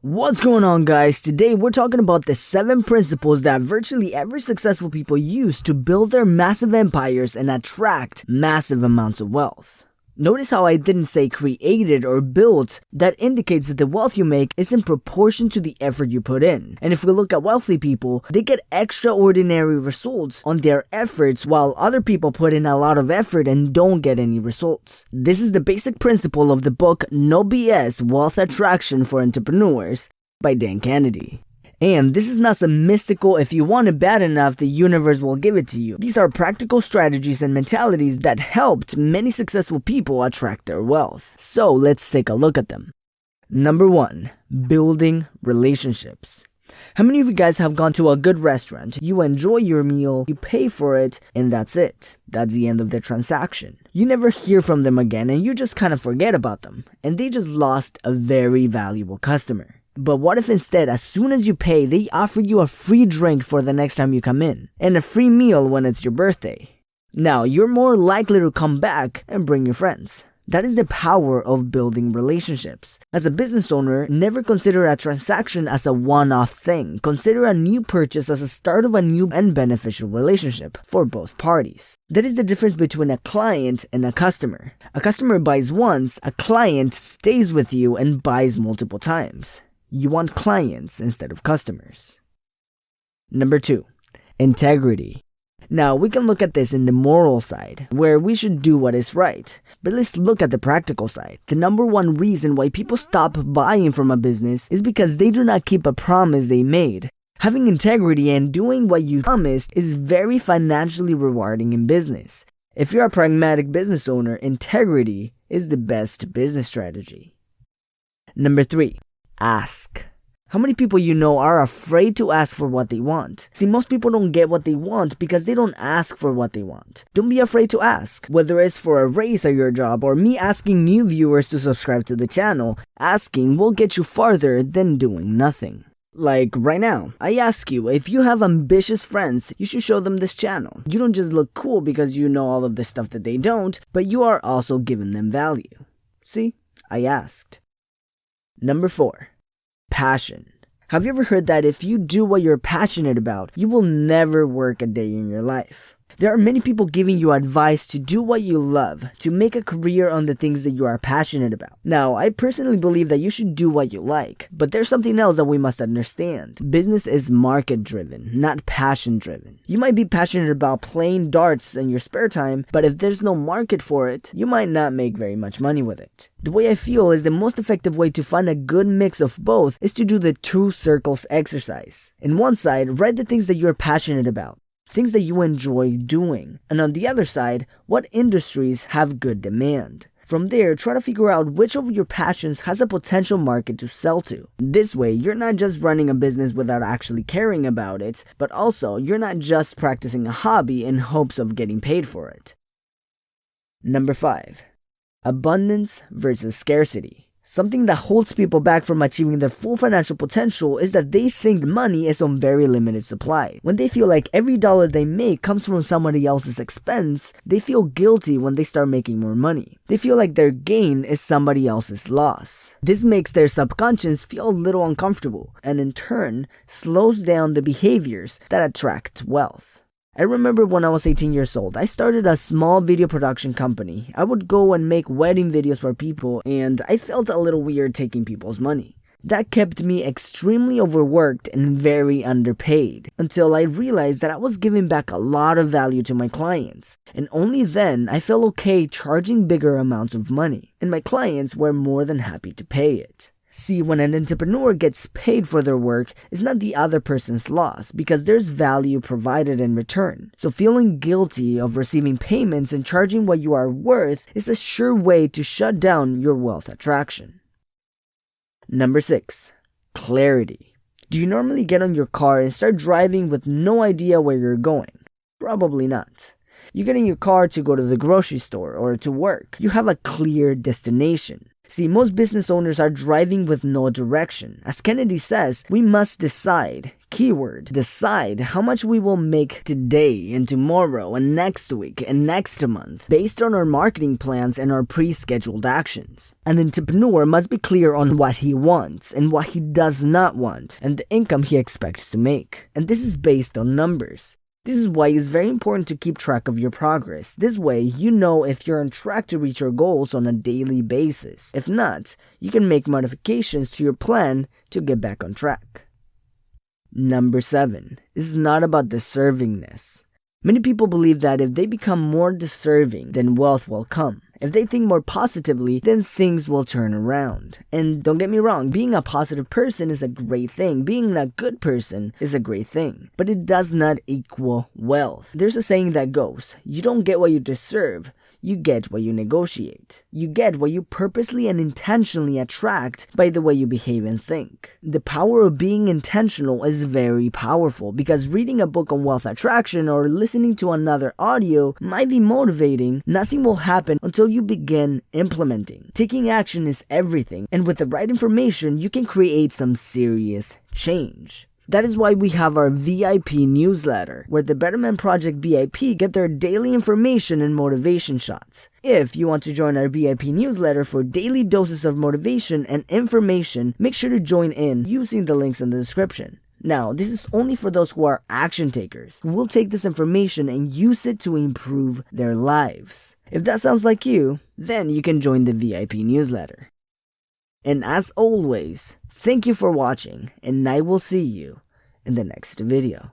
What's going on, guys? Today we're talking about the 7 principles that virtually every successful people use to build their massive empires and attract massive amounts of wealth. Notice how I didn't say created or built. That indicates that the wealth you make is in proportion to the effort you put in. And if we look at wealthy people, they get extraordinary results on their efforts while other people put in a lot of effort and don't get any results. This is the basic principle of the book No BS Wealth Attraction for Entrepreneurs by Dan Kennedy. And this is not some mystical, if you want it bad enough, the universe will give it to you. These are practical strategies and mentalities that helped many successful people attract their wealth. So let's take a look at them. Number 1, building relationships. How many of you guys have gone to a good restaurant? You enjoy your meal, you pay for it, and that's it. That's the end of the transaction. You never hear from them again and you just kind of forget about them. And they just lost a very valuable customer. But what if instead, as soon as you pay, they offer you a free drink for the next time you come in, and a free meal when it's your birthday? Now, you're more likely to come back and bring your friends. That is the power of building relationships. As a business owner, never consider a transaction as a one-off thing. Consider a new purchase as a start of a new and beneficial relationship for both parties. That is the difference between a client and a customer. A customer buys once, a client stays with you and buys multiple times. You want clients instead of customers. Number 2, integrity. Now, we can look at this in the moral side, where we should do what is right. But let's look at the practical side. The number 1 reason why people stop buying from a business is because they do not keep a promise they made. Having integrity and doing what you promised is very financially rewarding in business. If you're a pragmatic business owner, integrity is the best business strategy. Number 3. Ask. How many people you know are afraid to ask for what they want? See, most people don't get what they want because they don't ask for what they want. Don't be afraid to ask. Whether it's for a raise at your job or me asking new viewers to subscribe to the channel, asking will get you farther than doing nothing. Like right now, I ask you, if you have ambitious friends, you should show them this channel. You don't just look cool because you know all of the stuff that they don't, but you are also giving them value. See, I asked. Number 4. Passion. Have you ever heard that if you do what you're passionate about, you will never work a day in your life? There are many people giving you advice to do what you love, to make a career on the things that you are passionate about. Now, I personally believe that you should do what you like, but there's something else that we must understand. Business is market-driven, not passion-driven. You might be passionate about playing darts in your spare time, but if there's no market for it, you might not make very much money with it. The way I feel is the most effective way to find a good mix of both is to do the 2 circles exercise. In one side, write the things that you're passionate about, things that you enjoy doing, and on the other side, what industries have good demand. From there, try to figure out which of your passions has a potential market to sell to. This way, you're not just running a business without actually caring about it, but also you're not just practicing a hobby in hopes of getting paid for it. Number 5. Abundance versus scarcity. Something that holds people back from achieving their full financial potential is that they think money is on very limited supply. When they feel like every dollar they make comes from somebody else's expense, they feel guilty when they start making more money. They feel like their gain is somebody else's loss. This makes their subconscious feel a little uncomfortable, and in turn, slows down the behaviors that attract wealth. I remember when I was 18 years old, I started a small video production company. I would go and make wedding videos for people, and I felt a little weird taking people's money. That kept me extremely overworked and very underpaid, until I realized that I was giving back a lot of value to my clients, and only then I felt okay charging bigger amounts of money, and my clients were more than happy to pay it. See, when an entrepreneur gets paid for their work, it's not the other person's loss because there's value provided in return. So feeling guilty of receiving payments and charging what you are worth is a sure way to shut down your wealth attraction. Number 6. Clarity. Do you normally get on your car and start driving with no idea where you're going? Probably not. You get in your car to go to the grocery store or to work. You have a clear destination. See, most business owners are driving with no direction. As Kennedy says, we must decide, Keyword: decide how much we will make today and tomorrow and next week and next month based on our marketing plans and our pre-scheduled actions. An entrepreneur must be clear on what he wants and what he does not want and the income he expects to make. And this is based on numbers. This is why it's very important to keep track of your progress. This way, you know if you're on track to reach your goals on a daily basis. If not, you can make modifications to your plan to get back on track. Number 7. This is not about deservingness. Many people believe that if they become more deserving, then wealth will come. If they think more positively, then things will turn around. And don't get me wrong, being a positive person is a great thing. Being a good person is a great thing. But it does not equal wealth. There's a saying that goes, you don't get what you deserve, you get what you negotiate. You get what you purposely and intentionally attract by the way you behave and think. The power of being intentional is very powerful because reading a book on wealth attraction or listening to another audio might be motivating. Nothing will happen until you begin implementing. Taking action is everything, and with the right information, you can create some serious change. That is why we have our VIP newsletter, where the Betterment Project VIP get their daily information and motivation shots. If you want to join our VIP newsletter for daily doses of motivation and information, make sure to join in using the links in the description. Now, this is only for those who are action takers, who will take this information and use it to improve their lives. If that sounds like you, then you can join the VIP newsletter. And as always, thank you for watching, and I will see you in the next video.